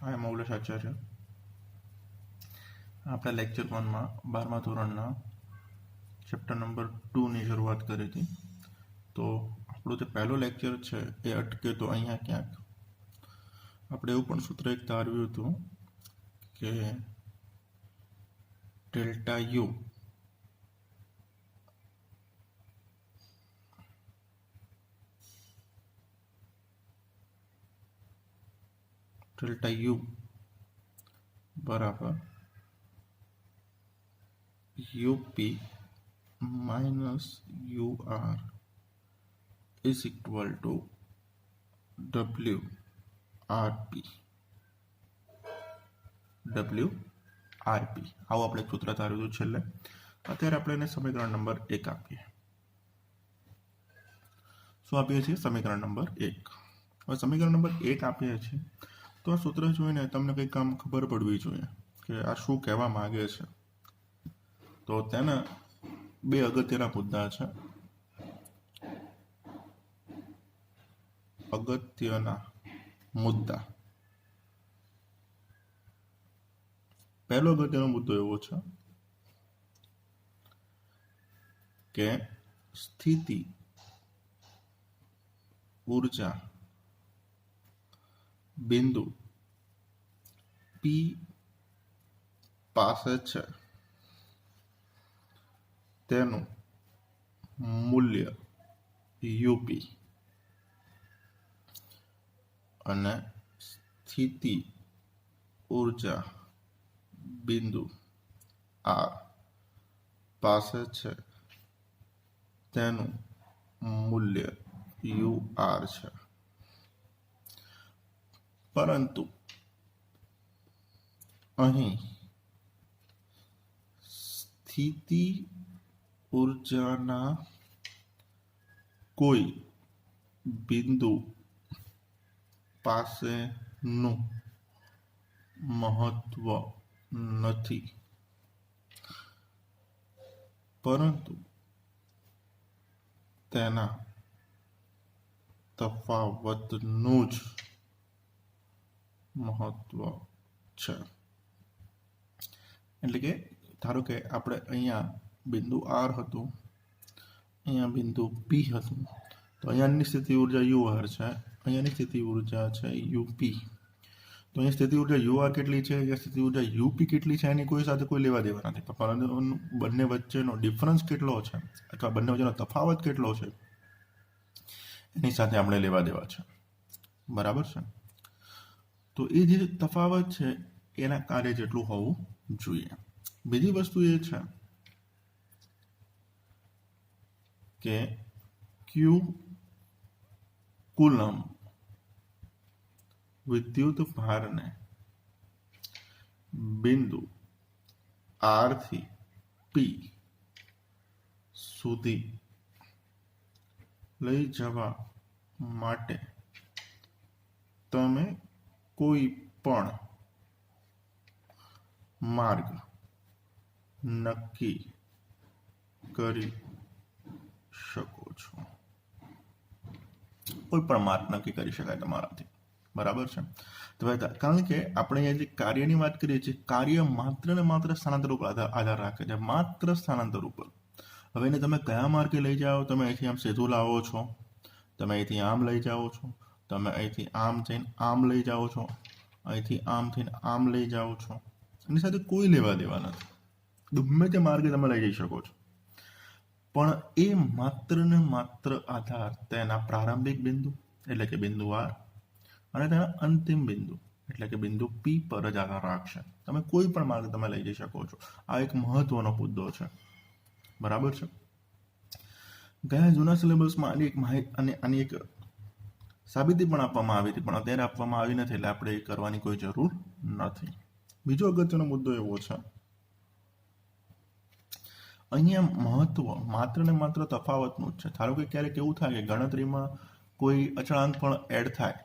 हाय मौलेश आचार्य। આપણે લેક્ચર 1 માં 12મા ધોરણના ચેપ્ટર નંબર 2 ની શરૂઆત કરી હતી। તો આપણો જે પહેલો લેક્ચર છે એ અટકે તો અહીંયા ક્યાંક આપણે એવું પણ સૂત્ર એક તારવ્યું હતું કે ડેલ્ટા યુ બરાબર UP minus UR is equal to WRP આવું આપણે સૂત્ર ધાર્યું હતું છેલ્લે। અત્યારે આપણે એને સમીકરણ નંબર 1 આપીએ। શું આપીએ છીએ? સમીકરણ નંબર 1। હવે સમીકરણ નંબર 1 આપીએ છીએ તો આ સૂત્ર જોઈને તમને કંઈક કામ ખબર પડવી જોઈએ કે આ શું કહેવા માંગે છે। તો તેના બે અગત્યના મુદ્દા છે। પહેલો અગત્યનો મુદ્દો એવો છે કે સ્થિતિ ઊર્જા બિંદુ P પાસે છે તેનું મૂલ્ય UP અને સ્થિતિ ઊર્જા બિંદુ R પાસે છે તેનું મૂલ્ય UR છે। પરંતુ અહીં સ્થિતિ ઊર્જાના કોઈ બિંદુ પાસેનું મહત્વ નથી, પરંતુ તેના તફાવતનું જ મહત્વ છે। એટલે કે ધારો કે આપણે અહીંયા બિંદુ R હતું, અહીંયા બિંદુ P હતું, તો અહીંયાની સ્થિતિ ઊર્જા UR છે, અહીંયાની સ્થિતિ ઊર્જા છે UP। તો અહીંયા સ્થિતિ ઊર્જા UR કેટલી છે, અહીંયા સ્થિતિ ઊર્જા UP કેટલી છે, એની કોઈ સાથે કોઈ લેવા દેવા નથી, પરંતુ બંને વચ્ચેનો ડિફરન્સ કેટલો છે અથવા બંને વચ્ચેનો તફાવત કેટલો છે એની સાથે આપણે લેવા દેવા છે। બરાબર છે? તો એ જે તફાવત છે એના કાર્ય જેટલું હોવું જોઈએ। બીજી વસ્તુ એ છે કે Q કુલમ વિદ્યુત ભારને બિંદુ R થી P સુધી લઈ જવા માટે તમે કોઈ પણ માર્ગ નક્કી કરી શકો છો। કોઈ પણ માર્ગ નક્કી કરી શકાય તમારાથી। બરાબર છે? તો કારણ કે આપણે અહીંયા જે કાર્યની વાત કરીએ છીએ, કાર્ય માત્ર ને માત્ર સ્થાનાંતર ઉપર આધાર રાખે છે, માત્ર સ્થાનાંતર ઉપર। હવે એને તમે કયા માર્ગે લઈ જાઓ, તમે અહીંથી આમ સીધું લાવો છો, તમે અહીંથી આમ લઈ જાઓ છો, તમે અહીંથી આમ થઈને આમ લઈ જાઓ છો, અહીંથી આમ થઈને આમ લઈ જાઓ છો, એની સાથે કોઈ લેવા દેવા નથી। ગમે તે માર્ગે તમે લઈ જઈ શકો છો, પણ એ માત્ર ને માત્ર આધાર તેના પ્રારંભિક બિંદુ એટલે કે બિંદુ R અને તેના અંતિમ બિંદુ એટલે કે બિંદુ P પર જ આધાર રાખશે। તમે કોઈ પણ માર્ગ તમે લઈ જઈ શકો છો। આ એક મહત્વનો મુદ્દો છે। બરાબર છે? ગયા જૂના સિલેબસમાં આની એક સાબિતી પણ આપવામાં આવી હતી, પણ અત્યારે આપવામાં આવી નથી, એટલે આપણે એ કરવાની કોઈ જરૂર નથી। બીજો અગત્યનો મુદ્દો એવો છે, અહીંયા મહત્વ માત્ર ને માત્ર તફાવતનું જ છે। ધારો કે ક્યારેક એવું થાય કે ગણતરીમાં કોઈ અચળાંક પણ એડ થાય,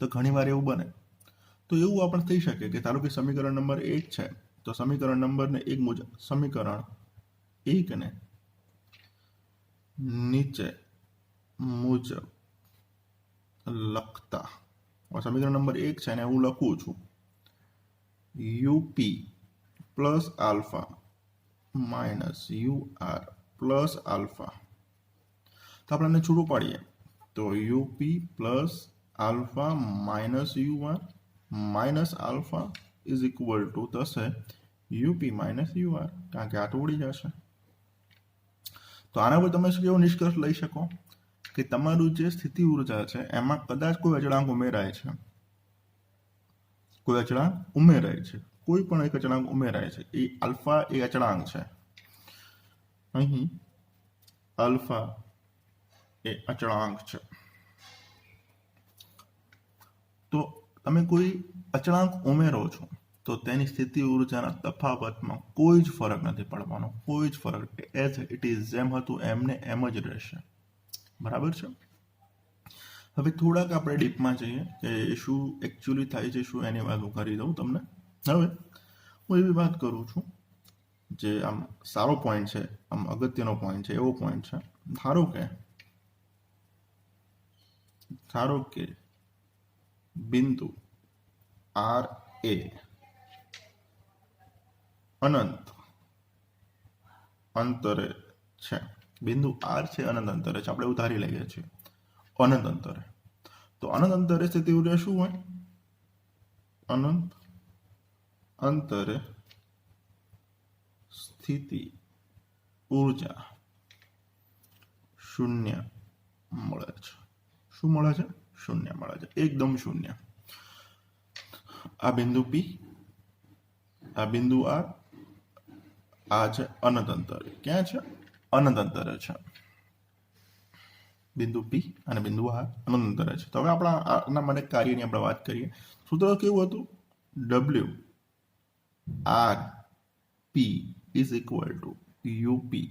તો ઘણીવાર એવું બને, તો એવું આપણે થઈ શકે કે ધારો કે સમીકરણ નંબર 1 છે, તો સમીકરણ નંબરને 1 મુજબ સમીકરણ 1 ને નીચે મુજબ લખતા સમીકરણ નંબર 1 છે અને હું લખું છું UP plus alpha minus UR plus alpha. તો આપણે એને છૂટું પાડીએ તો UP plus alpha minus UR minus alpha is equal two થશે યુપી માઇનસ યુઆર, કારણ કે આ તો ઉડી જશે. તો આના પર તમે કેવો નિષ્કર્ષ લઈ શકો કે તમારું જે સ્થિતિ ઉર્જા છે એમાં કદાચ કોઈ અચળાંક ઉમેરાય છે, કોઈ અચળાંક ઉમેરાય છે, કોઈ પણ એક અચળાંક ઉમેરાય છે. એ આલ્ફા એ અચળાંક છે, અહીં આલ્ફા એ અચળાંક છે. તો તમે કોઈ અચળાંક ઉમેરો છો તો તેની સ્થિતિ ઉર્જાના તફાવતમાં કોઈ જ ફરક નથી પડવાનો, કોઈ જ ફરક. એઝ ઇટ ઇઝ, જેમ હતું એમને એમ જ રહેશે. બરાબર છે. હવે થોડાક આપણે ડીપમાં જઈએ કે શું એકચ્યુઅલી થાય છે, શું એની વાત હું કરી દઉં તમને. હવે હું એવી વાત કરું છું જે આમ સારો પોઈન્ટ છે, આમ અગત્યનો પોઈન્ટ છે, એવો પોઈન્ટ છે. ધારો કે બિંદુ આર એ અનંત અંતરે છે. બિંદુ આર છે અનંત અંતરે છે, આપણે એવું ધારી લઈએ છીએ અનંત અંતરે. તો અનંત અંતરે સ્થિતિ ઉર્જા શું હોય? અનંત અંતરે સ્થિતિ ઉર્જા શૂન્ય મળે છે. શું મળે છે? શૂન્ય મળે છે, એકદમ શૂન્ય. આ બિંદુ પી, આ બિંદુ આર, આ છે અનંત અંતરે. ક્યાં છે? અનંત અંતરે છે. બિંદુ પી અને બિંદુ આર અનંત અંતરે છે. તો હવે આના માટે કાર્યની આપણે વાત કરીએ. સૂત્ર કેવું હતું? W R P is equal to UP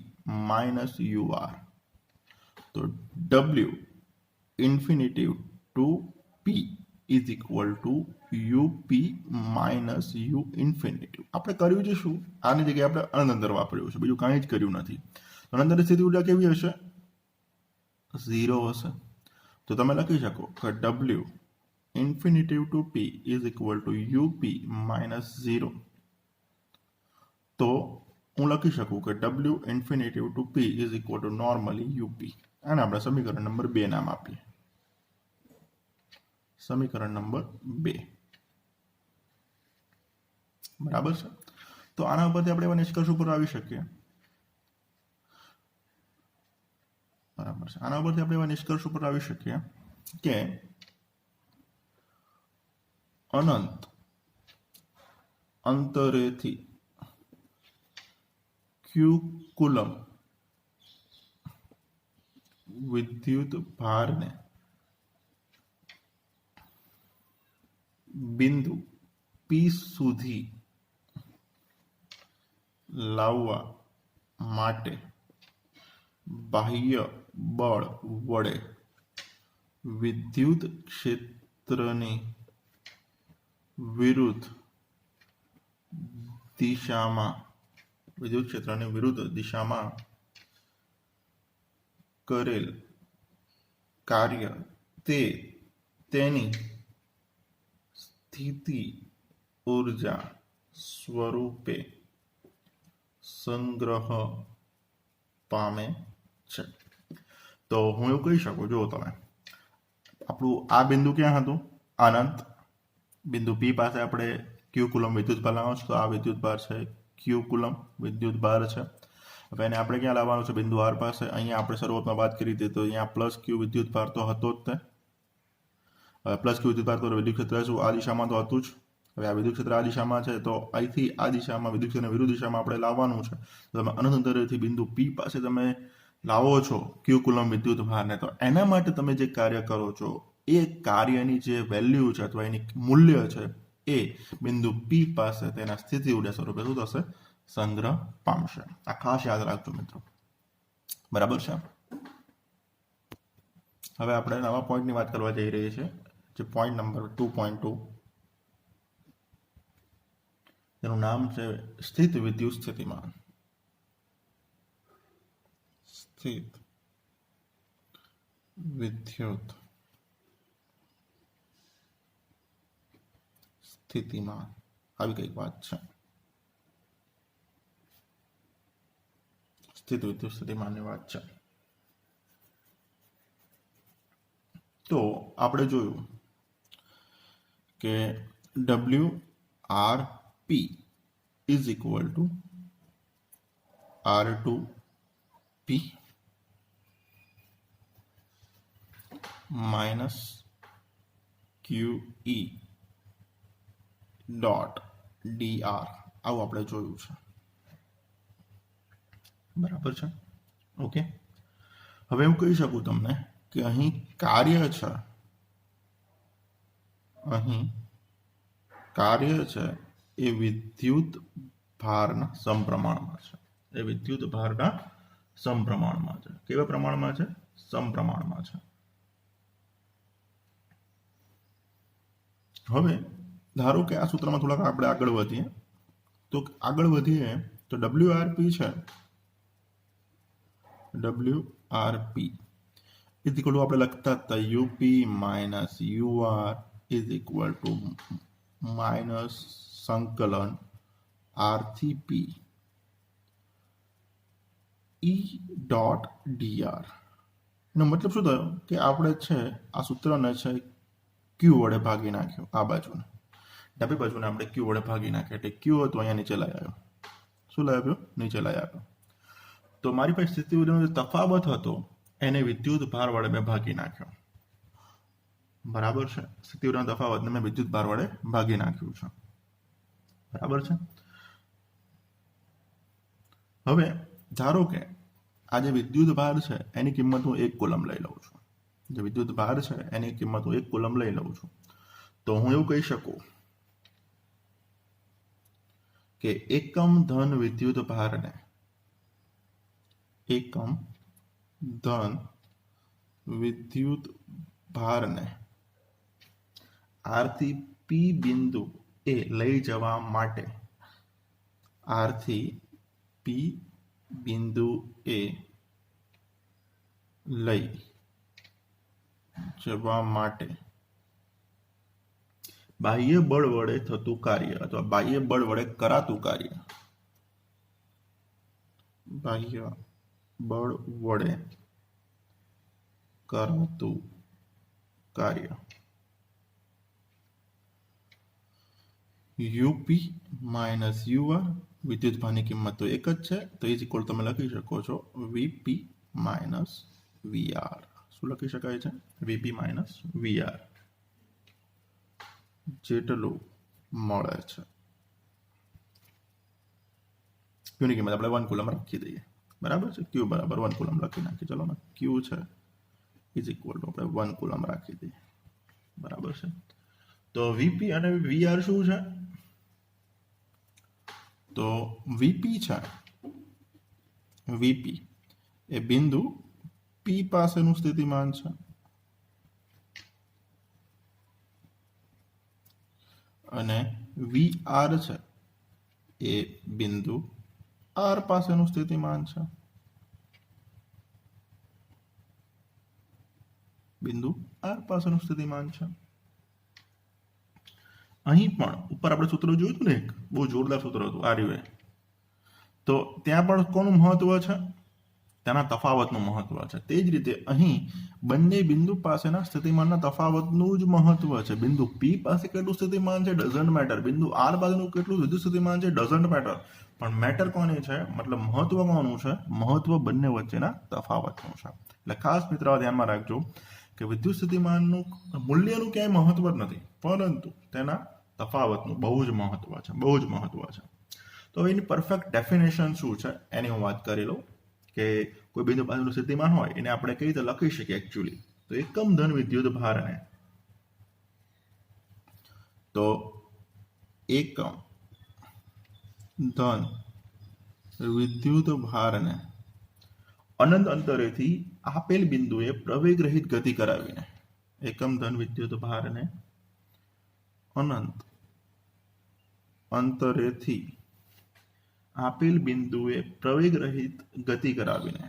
minus U R. તો W infinitive to P is equal to UP minus U infinitive. આપણે કર્યું છે શું? આની જગ્યાએ આપણે અનંત અંતર વાપર્યું છે, બીજું કાંઈ જ કર્યું નથી. અનંત અંતરની સ્થિતિ ઉર્જા કેવી હશે? 0 હશે. તો તમે લખી શકો કે W infinitive to P is equal to UP minus 0. તો હું લખી શકું કે W infinitive to P is equal to normally UP. આને આપણે સમીકરણ નંબર 2 નામ આપીએ. સમીકરણ નંબર 2. બરાબર છે. તો આના ઉપરથી આપણે એવા નિષ્કર્ષ ઉપર આવી શકીએ. બરાબર છે. આના ઉપરથી આપણે એવા નિષ્કર્ષ ઉપર આવી શકીએ કે અનંત અંતરેથી ક્યુ કુલમ વિદ્યુત ભારને બિંદુ પી સુધી લાવવા માટે બાહ્ય બળ વડે વિદ્યુત ક્ષેત્રની વિરુદ્ધ દિશામાં કરેલ કાર્ય તેની સ્થિતિ ઉર્જા સ્વરૂપે સંગ્રહ પામે છે. તો હું એવું કહી શકું, જો તમે આપણું આ બિંદુ ક્યાં હતું? અનંત. બિંદુ પી પાસે આપણે ક્યુ કુલમ વિદ્યુત ભાર લાવવાનો છે, તો આ વિદ્યુત ભાર છે ક્યુ કુલમ વિદ્યુત ભાર છે. હવે એને આપણે ક્યાં લાવવાનું છે? બિંદુ આર પાસે. અહીંયા આપણે શરૂઆતમાં વાત કરી હતી તો અહીંયા પ્લસ ક્યુ વિદ્યુત ભાર તો હતો જ તે. પ્લસ ક્યુ વિદ્યુત ભાર તો વિદ્યુત ક્ષેત્ર શું આ દિશામાં તો હતું જ. હવે આ વિદ્યુત ક્ષેત્ર આ દિશામાં છે, તો અહીંથી આ દિશામાં વિદ્યુત ક્ષેત્રની વિરુદ્ધ દિશામાં આપણે લાવવાનું છે. તો તમે અનંત અંતરેથી બિંદુ પી પાસે તમે લાવો છો ક્યુ કુલમ વિદ્યુત ભારને, તો એના માટે તમે જે કાર્ય કરો છો એ કાર્યની જે વેલ્યુ છે અથવા એની મૂલ્ય છે એ બિંદુ પી પાસે તેના સ્થિતિ ઉર્જા સ્વરૂપે શું થશે? સંગ્રહ પામશે. આ ખાસ યાદ રાખજો મિત્રો. બરાબર છે. હવે આપણે નવા પોઈન્ટની વાત કરવા જઈ રહી છે, જે પોઈન્ટ નંબર 2.2, તેનું નામ છે સ્થિત વિદ્યુત સ્થિતિમાન. સ્થિત વિદ્યુત સ્થિતિમાન આવી કઈક વાત છે. સ્થિત વિદ્યુત સ્થિતિમાનની વાત છે. તો આપણે જોયું કે WRP is equal two R2P minus QE dot DR આવું આપણે જોયું છે. બરાબર છે. ઓકે, હવે હું કહી શકું તમને કે અહીં કાર્ય છે, એ વિદ્યુત ભારના સમપ્રમાણમાં છે. કેવા પ્રમાણમાં છે? સમપ્રમાણમાં છે. હવે ધારો કે આ સૂત્રમાં થોડાક આપણે આગળ વધીએ તો WRP છે, WRP ઇઝ ઇક્વલ ટુ આપણે લખતા હતા UP minus UR is equal two minus સંકલન R થી P E ડોટ DR. એનો મતલબ શું થયો કે આપણે છે આ સૂત્રને છે Q વડે ભાગી નાખ્યો. આ બાજુને ડાબી બાજુને આપણે Q વડે ભાગી નાખ્યો એટલે Q હતો અહીંયા નીચે લઈ આવ્યો. શું લઈ આવ્યો? નીચે લઈ આવ્યો. તો મારી પાસે સ્થિતિ વિદ્યુતનો તફાવત હતો એને વિદ્યુત ભાર વડે મેં ભાગી નાખ્યો. બરાબર છે. સ્થિતિ વિદ્યુતનો તફાવતને મેં વિદ્યુત ભાર વડે ભાગી નાખ્યું છે. બરાબર છે. હવે ધારો કે આ જે વિદ્યુત ભાર છે એની કિંમત હું 1 કુલમ લઈ લઉં છું. જે વિદ્યુત ભાર છે એની કિંમત હું 1 કુલમ લઈ લઉં છું. તો હું એવું કહી શકું કે એકમ ધન વિદ્યુત ભારને R થી P બિંદુ એ લઈ જવા માટે બાહ્ય બળ વડે થતું કાર્ય અથવા બાહ્ય બળ વડે કરાતું કાર્ય UP માઇનસ UR વિદ્યુત ભારની કિંમત તો એક જ છે, તો ઇઝ ઇક્વલ તમે લખી શકો છો VP માઇનસ VR. શું લખી શકાય છે? VP માઇનસ VR જેટલું મળે છે. ક્યુની કિંમત આપણે 1 કુલમ રાખી દઈએ. બરાબર છે. ક્યુ બરાબર 1 કુલમ લખી નાખીએ. ચલો ને ક્યુ છે ઇઝ ઇક્વલ ટુ આપણે 1 કુલમ રાખી દઈએ. બરાબર છે. તો VP અને VR શું છે? તો VP છે, VP એ બિંદુ P પાસેનું સ્થિતિમાન છે અને VR છે એ બિંદુ R પાસેનું સ્થિતિમાન છે. અહીં પણ ઉપર આપણે સૂત્ર જોયું હતું ને, એક બહુ જોરદાર સૂત્ર હતું આ રહ્યું. તો ત્યાં પણ કોનું મહત્વ છે? તેના તફાવતનું મહત્વ છે. તે જ રીતે અહીં બંને બિંદુ પાસેના સ્થિતિમાનના તફાવતનું જ મહત્વ છે. બિંદુ P પાસે કેટલું સ્થિતિમાન છે ડઝન્ટ મેટર, બિંદુ R પાસેનું કેટલું વિદ્યુત સ્થિતિમાન છે ડઝન્ટ મેટર, પણ મેટર કોની છે? મતલબ મહત્વ કોનું છે? મહત્વ બંને વચ્ચેના તફાવતનું છે. એટલે ખાસ મિત્રો ધ્યાનમાં રાખજો કે વિદ્યુત સ્થિતિમાનનું મૂલ્યનું ક્યાંય મહત્વ જ નથી, પરંતુ તેના તફાવતનું બહુ જ મહત્વ છે. તો એની પરફેક્ટ ડેફિનેશન શું છે એની હું વાત કરી લઉં કે કોઈ બિંદુ પાસેનું સ્થિતિમાન હોય એને આપણે કઈ રીતે લખી શકીએ એકચ્યુઅલી. તો એકમ ધન વિદ્યુત ભારને અનંત અંતરેથી આપેલ બિંદુએ પ્રવેગ રહિત ગતિ કરાવીને અનંત અંતરેથી આપેલ બિંદુએ પ્રવેગ રહિત ગતિ કરાવીને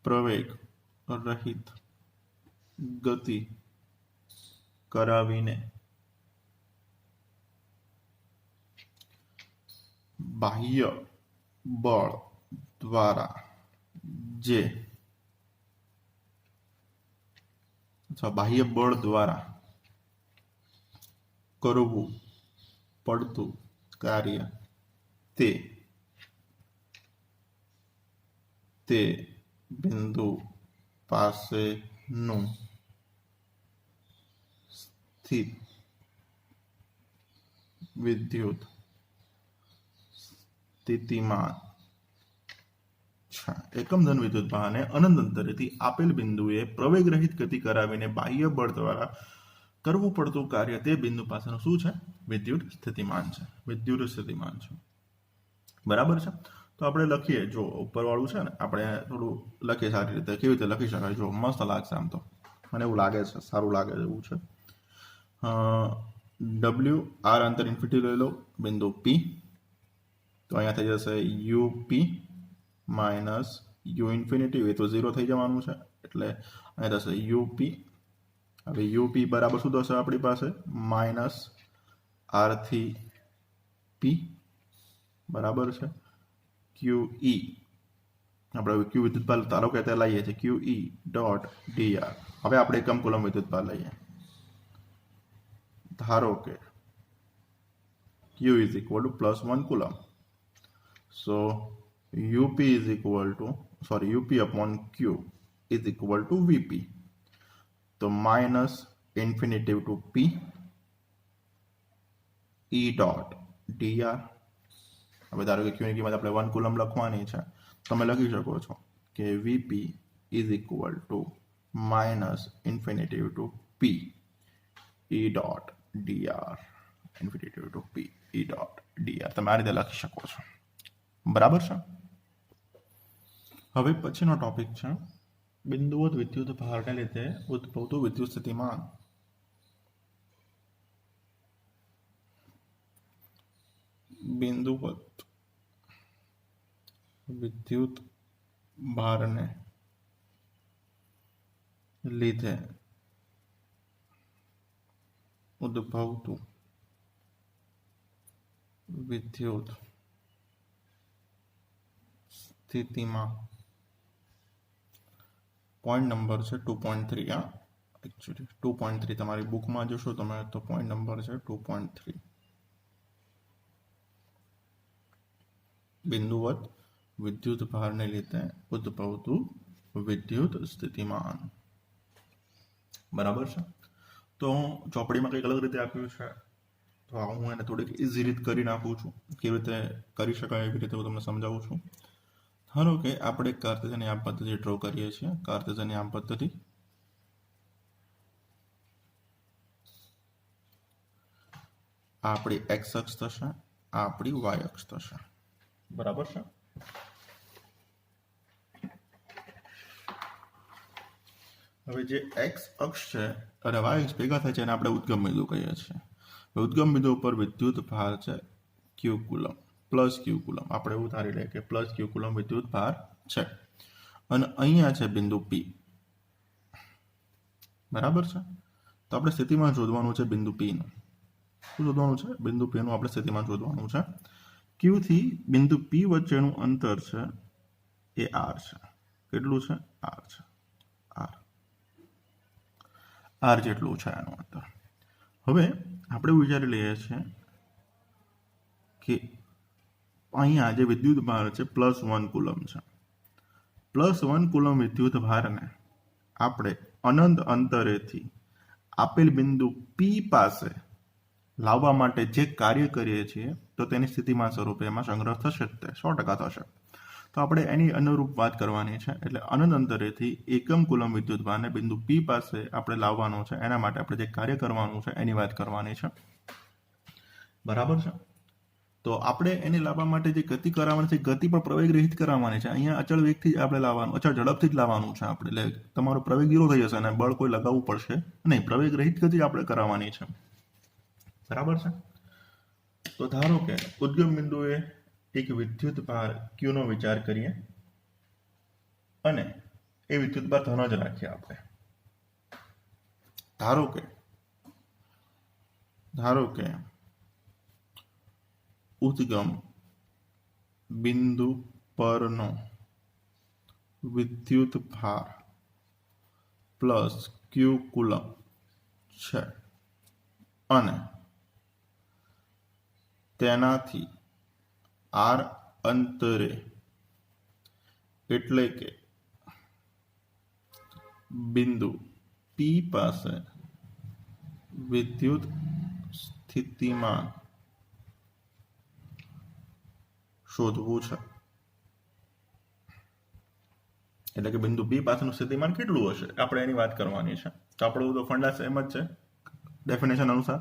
પ્રવેગ રહિત ગતિ કરાવીને બાહ્ય બળ દ્વારા જે અથવા બાહ્ય બળ દ્વારા કરવું પડતું કાર્ય તે બિંદુ પાસેનું સ્થિત વિદ્યુત સ્થિતિમાન છે. એકમ ધન વિદ્યુત ભારને અનંત અંતરેથી આપેલ બિંદુએ પ્રવેગ રહિત ગતિ કરાવીને બાહ્ય બળ દ્વારા કરવું પડતું કાર્ય તે બિંદુ પાસેનું શું છે? વિદ્યુત સ્થિતિમાન છે. વિદ્યુત સ્થિતિમાન છે. બરાબર છે. તો આપણે લખીએ, જો ઉપરવાળું છે ને, આપણે થોડું લખીએ સારી રીતે. કેવી રીતે લખી શકાય? જો મસ્ત લાગશે, આમ તો મને એવું લાગે છે, સારું લાગે એવું છે. ડબલ્યુ આર અંતર ઇન્ફિનિટી લઈ લો, બિંદુ પી, તો અહીંયા થઈ જશે યુપી માઇનસ યુ ઇન્ફિનિટી, એ તો 0 થઈ જવાનું છે, એટલે અહીંયા થશે યુપી. હવે યુપી બરાબર શું થશે આપણી પાસે? માઇનસ આર થી પી, બરાબર છે. ક્યુ ઈ, આપણે ક્યુ વિદ્યુતભાર તારો કે ત્યાં લઈએ છીએ, ક્યુ ઈ ડોટ ડીઆર. હવે આપણે એકમ કુલમ વિદ્યુતભાર લઈએ. ધારો કે Q is equal to +1 coulomb. So UP is equal to, UP upon Q is equal to VP. तो minus infinity to P E dot dr. હવે ધારો કે Q ની કિંમત આપણે 1 કુલમ લખવાની છે, તમે લખી શકો છો કે VP is equal to minus infinity to P E dot dr. Infinity to P E dot D R. તમે આ રીતે લખી શકો છો. બરાબર છે. હવે પછીનો ટોપિક છે બિંદુવત વિદ્યુત ભારને લીધે ઉદ્ભવતું વિદ્યુત સ્થિતિમાન. બિંદુવત વિદ્યુત ભારને લીધે ઉદ્ભવતું વિદ્યુત સ્થિતિમાં પોઈન્ટ નંબર છે 2.3. આ એકચ્યુઅલી 2.3 તમારી બુકમાં જોશો તમે તો પોઈન્ટ નંબર છે 2.3. બિંદુવત વિદ્યુત ભારને લીધે ઉદ્ભવતું વિદ્યુત સ્થિતિમાન. બરાબર છે. તો ચોપડીમાં કંઈક અલગ રીતે આપ્યું છે, તો હું એને થોડીક ઇઝી રીત કરી નાખું છું. કેવી રીતે કરી શકાય એવી રીતે હું તમને સમજાવું છું. ધારો કે આપણે કાર્ટેશિયન યામ પદ્ધતિ ડ્રો કરીએ છીએ. કાર્ટેશિયન યામ પદ્ધતિ આપણી એક્સ અક્ષ થશે, આપણી વાય અક્ષ થશે. બરાબર છે. હવે જે એક્સ અક્ષ છે અને વાય અક્ષ ભેગા થાય છે એને આપણે ઉદ્ગમ બિંદુ કહીએ છીએ. ઉદ્ગમ બિંદુ ઉપર વિદ્યુત ભાર છે ક્યુ કુલમ, પ્લસ ક્યુ કુલમ. આપણે એવું ધારી લઈએ કે પ્લસ ક્યુ કુલમ વિદ્યુત ભાર છે. અને અહીંયા છે બિંદુ પી. બરાબર છે. તો આપણે સ્થિતિમાન શોધવાનું છે બિંદુ પી નું. શું શોધવાનું છે? બિંદુ પી નું આપણે સ્થિતિમાન શોધવાનું છે. ક્યુ થી બિંદુ પી વચ્ચેનું અંતર છે એ આર છે. કેટલું છે? આર છે. આર જેટલું છે એનું અંતર. હવે આપણે વિચારી લઈએ છીએ કે અહીંયા જે વિદ્યુત ભાર છે +1 કુલમ છે. +1 કુલમ વિદ્યુત ભારને આપણે અનંત અંતરેથી આપેલ બિંદુ પી પાસે લાવવા માટે જે કાર્ય કરીએ છીએ તો તેની સ્થિતિમાન સ્વરૂપે એમાં સંગ્રહ થશે જ, તે 100% થશે. તો આપણે એની અનુરૂપ વાત કરવાની છે. એટલે અનંત અંતરેથી એકમ કુલમ વિદ્યુત ભારને બિંદુ પી પાસે આપણે લાવવાનું છે. એના માટે આપણે જે કાર્ય કરવાનું છે એની વાત કરવાની છે. બરાબર છે. તો આપણે એને લાવવા માટે જે ગતિ કરાવવાની છે, ગતિ પણ પ્રવેગ રહિત કરાવવાની છે. અહીંયા અચળ વેગથી જ આપણે લાવવાનું, અચળ ઝડપથી જ લાવવાનું છે આપણે. એટલે તમારો પ્રવેગ 0 થઈ જશે અને બળ કોઈ લગાવવું પડશે નહીં. પ્રવેગ રહિત ગતિ આપણે કરાવવાની છે. બરાબર છે. તો ધારો કે ઉદ્ગમ બિંદુએ એક વિદ્યુત ભાર Q નો વિચાર કરીએ અને એ વિદ્યુતભાર ધન જ રાખીએ આપણે. ધારો કે ઉદ્ગમ બિંદુ પરનો વિદ્યુત ભાર પ્લસ ક્યુ કુલમ છે અને તેનાથી આર અંતરે એટલે કે બિંદુ પી પાસે વિદ્યુત સ્થિતિમાન શોધવું છે. એટલે કે બિંદુ બી પાસેનું સ્થિતિમાન કેટલું હશે આપણે એની વાત કરવાની છે. તો આપણું તો ફંડા સેમ જ છે ડેફિનેશન અનુસાર.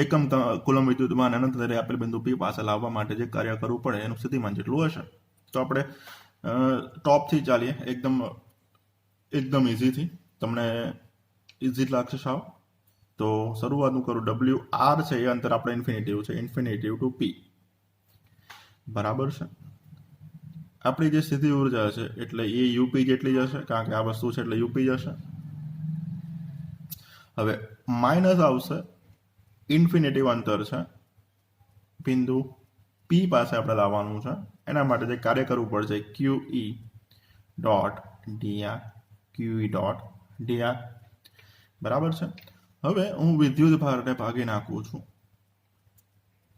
એકમ કુલમ વિદ્યુતમાન અનંતરે આપેલ બિંદુ પી પાસે લાવવા માટે જે કાર્ય કરવું પડે એનું સ્થિતિમાન જેટલું હશે. તો આપણે ટોપથી ચાલીએ, એકદમ ઇઝીથી, તમને ઇઝી લાગશે સાવ. તો શરૂઆતનું કરું. ડબલ્યુ આર છે એ અંતર આપણે ઇન્ફિનિટિવ છે, ઇન્ફિનિટિવ ટુ પી, બરાબર છે. આપણી જે સ્થિતિ ઉર્જા છે એટલે એ યુપી જેટલી જશે, કારણ કે આ વસ્તુ છે એટલે યુપી જશે. હવે માઇનસ આવશે, ઇન્ફિનિટિવ અંતર છે, બિંદુ પી પાસે આપણે લાવવાનું છે. એના માટે જે કાર્ય કરવું પડશે ક્યુ ઈ ડોટ ડીઆર, ક્યુ ઈ ડોટ ડીઆર, બરાબર છે. હવે હું વિદ્યુત ભારને ભાગી નાખું છું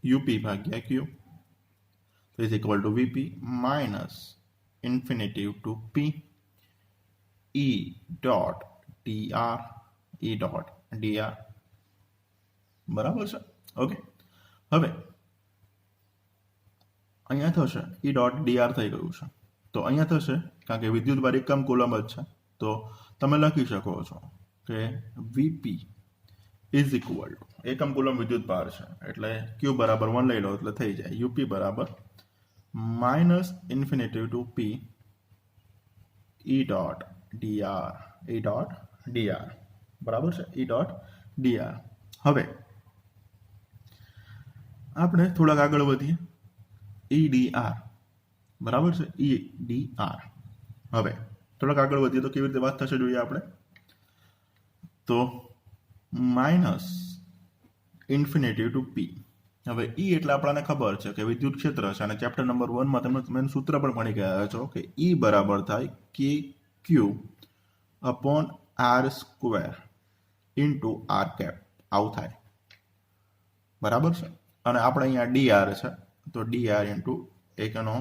યુપી ભાગ્યા ક્યુ, is equal to Vp minus infinitive to P E dot dr, E dot dr, બરાબર છે. ઓકે, હવે અહીંયા થશે E dot dr થઈ ગયું છે. તો અહીંયા થશે, કારણ કે વિદ્યુત ભાર એકમ કુલમ જ છે, તો તમે લખી શકો છો કે Vp ઇઝ ઇક્વલ ટુ, એકમ કુલમ વિદ્યુત ભાર છે એટલે Q બરાબર 1 લઈ લો એટલે થઈ જાય UP બરાબર minus infinitive to P E dot dr, E dot dr, બરાબર છે, E ડોટ dr. હવે આપણે થોડાક આગળ વધીએ. EDR, બરાબર છે, EDR. હવે થોડાક આગળ વધીએ તો કેવી રીતે વાત થશે જોઈએ આપણે. તો માઇનસ ઇન્ફિનિટિવ ટુ P. હવે ઈ એટલે આપણને ખબર છે કે વિદ્યુત ક્ષેત્ર છે, અને ચેપ્ટર નંબર 1માં તમે સૂત્ર પણ ભણી ગયા છો કે ઈ બરાબર થાય કે Q upon R square into R cap, આવું થાય, બરાબર છે. અને આપણે અહીંયા ડીઆર છે તો ડીઆર ઇન્ટુ એકનો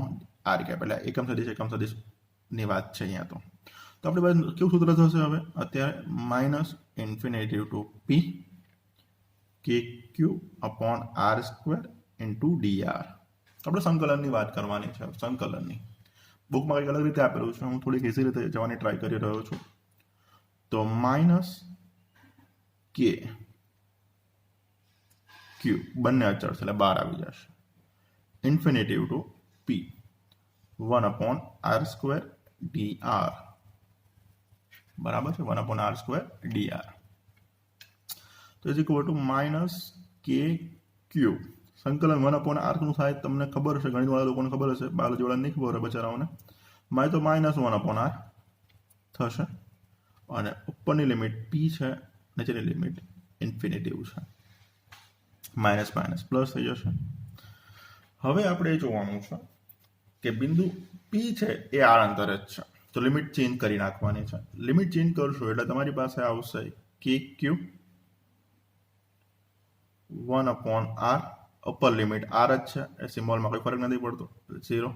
આર કેપ, એટલે એકમ સદિશની વાત છે અહીંયા. તો આપણી પાસે કેવું સૂત્ર થશે હવે અત્યારે, minus infinitive to P K Q upon R square into D R. આપણે સંકલનની વાત કરવાની છે. સંકલનની બુકમાં કંઈક અલગ રીતે આપેલું છે, હું થોડીક ઇઝી રીતે જવાની ટ્રાય કરી રહ્યો છું. તો માઇનસ કે ક્યુ બંને અચળ છે એટલે 12 આવી જશે, infinitive to P 1 upon R square DR, બરાબર છે, 1 અપોન આર સ્ક્વેર ડીઆર. તો ઇઝ ઇક્વલ ટુ માઇનસ કે ક્યુ. સંકલન 1 અપોન આર નું થાય તમને ખબર હશે, ગણિતવાળા લોકોને ખબર હશે, બાયોલોજી વાળા નહીં ખબર હોય બચારાઓને. મારે તો માઇનસ 1 અપોન આર થશે, અને ઉપરની લિમિટ પી છે, નીચેની લિમિટ ઇન્ફિનિટિવ છે, માઇનસ માઇનસ પ્લસ થઈ જશે. હવે આપણે એ જોવાનું છે કે બિંદુ પી છે એ આર અંતરે જ છે, તો લિમિટ ચેન્જ કરી નાખવાની છે. લિમિટ ચેન્જ કરશો એટલે તમારી પાસે આવશે કે Q 1 upon R, upper limit R જ છે, એ સિમ્બોલમાં કોઈ ફરક નથી પડતો, 0.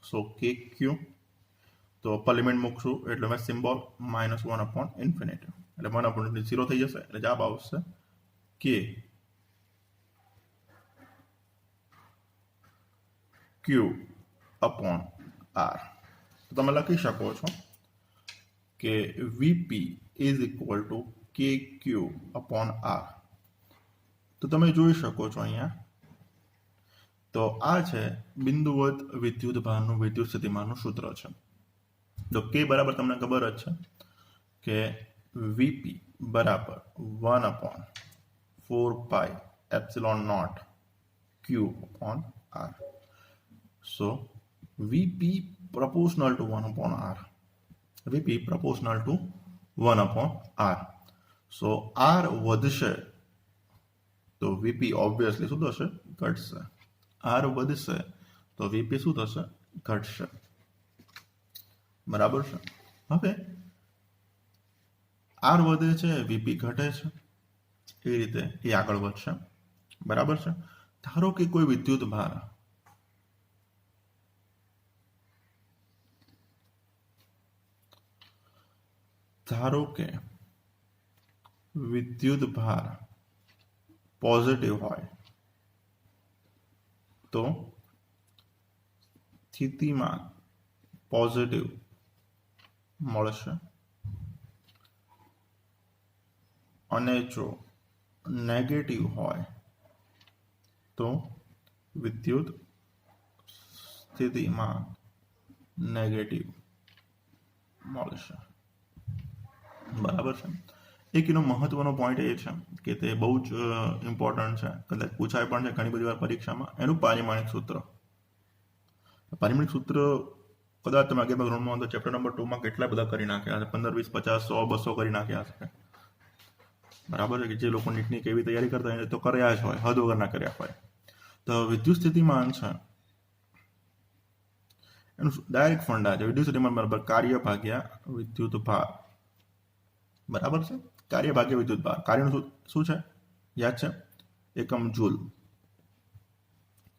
સો કે ક્યુ, તો અપર લિમિટ મૂકશું એટલે મેં સિમ્બોલ માઇનસ 1 અપોન ઇન્ફિનિટિવ, એટલે 1 અપોન 0 થઈ જશે, એટલે જવાબ આવશે કે ક્યુ અપોન આર. તો તમે લખી શકો છો કે વીપી ઇઝ ઇક્વલ ટુ કે ક્યુ અપોન આર. તો તમે જોઈ શકો છો અહીંયા, તો આ છે બિંદુવત વિદ્યુત ભારનું વિદ્યુત સ્થિતિમાનનું સૂત્ર છે. તો કે બરાબર તમને ખબર જ છે કે વીપી બરાબર 1 upon 4 pi epsilon naught Q upon R. So Vp proportional to 1 upon R. VP proportional to 1/r. So R વધશે તો વીપી ઓબ્વિયસલી શું થશે? ઘટશે. આર વધશે તો વીપી શું થશે? ઘટશે. બરાબર છે. હવે આર વધે છે, વીપી ઘટે છે, એ રીતે એ આગળ વધશે. બરાબર છે. ધારો કે કોઈ વિદ્યુત ભાર પોઝિટિવ હોય તો સ્થિતિમાન પોઝિટિવ મળશે, અને જો નેગેટિવ હોય તો વિદ્યુત સ્થિતિમાન નેગેટિવ મળશે. બરાબર છે. એક એનો મહત્વનો પોઈન્ટ એ છે કે તે બહુ જ ઇમ્પોર્ટન્ટ છે, કદાચ પૂછાય પણ છે ઘણી બધી વાર પરીક્ષામાં, એનું પારિમાણિક સૂત્ર. પારિમાણિક સૂત્ર કદાચ તમે આગળ ગ્રાઉન્ડમાં તો ચેપ્ટર નંબર 2 માં કેટલા બધા કરી નાખ્યા હશે, 15, 20, 50, 100, 200 કરી નાખ્યા હશે. બરાબર છે. કે જે લોકો નીટની કેવી તૈયારી કરતા હોય તો કર્યા જ હોય, હદ વગર ના કર્યા હોય. તો વિદ્યુત સ્થિતિમાન છે એનું ડાયરેક્ટ ફંડા છે. વિદ્યુત સ્થિતિમાન બરાબર કાર્ય ભાગ્યા વિદ્યુત ભાર. બરાબર છે. કાર્ય ભાગ્યા વિદ્યુત ભાર. કાર્યનું શું છે? યાદ છે? એકમ જૂલ.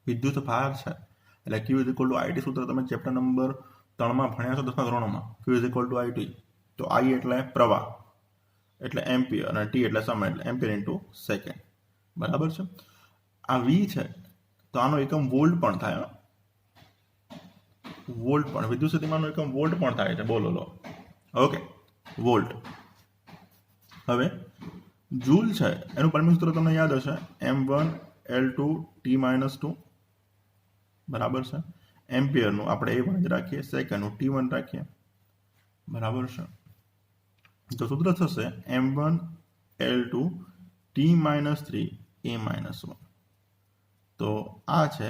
વિદ્યુત ભાર છે એટલે Q = IT સૂત્ર તમે ચેપ્ટર નંબર 3 માં ભણ્યા છો, 10મા ધોરણમાં. Q = IT. તો I એટલે પ્રવાહ એટલે એમ્પિયર, અને T એટલે સમય એટલે એમ્પિયર ઇન્ટુ સેકન્ડ. બરાબર છે. આ V છે તો આનો એકમ વોલ્ટ પણ થાય. વોલ્ટ પણ વિદ્યુત સ્થિતિમાનનો એકમ વોલ્ટ પણ થાય છે. બોલો લો. Okay, volt. હવે જૂલ છે એનું પરિમાણ સૂત્ર તમને યાદ હશે, m1L2T-2. બરાબર છે. એમ્પિયરનું આપણે A1 જ રાખીએ, સેકન્ડનું T1 રાખીએ. બરાબર છે. તો સૂત્ર થશે m1L2T-3A-1. તો આ છે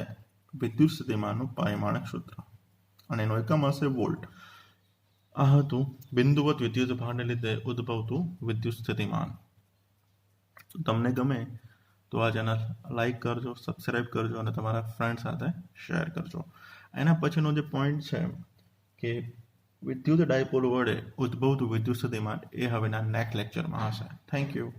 વિદ્યુત સ્થિતિમાનનું પારિમાણિક સૂત્ર, અને એનો એકમ હશે વોલ્ટ. આ હતું બિંદુવત વિદ્યુત ભારને લીધે ઉદ્ભવતું વિદ્યુત સ્થિતિમાન. તમને ગમે તો આ ચેનલ લાઈક કરજો, સબસ્ક્રાઈબ કરજો, અને તમારા ફ્રેન્ડ સાથે શેર કરજો. એના પછીનો જે પોઈન્ટ છે કે વિદ્યુત ડાયપોલ વડે ઉદ્ભવતું વિદ્યુત સ્થિતિમાન, એ હવેના નેક્સ્ટ લેક્ચરમાં હશે. Thank you.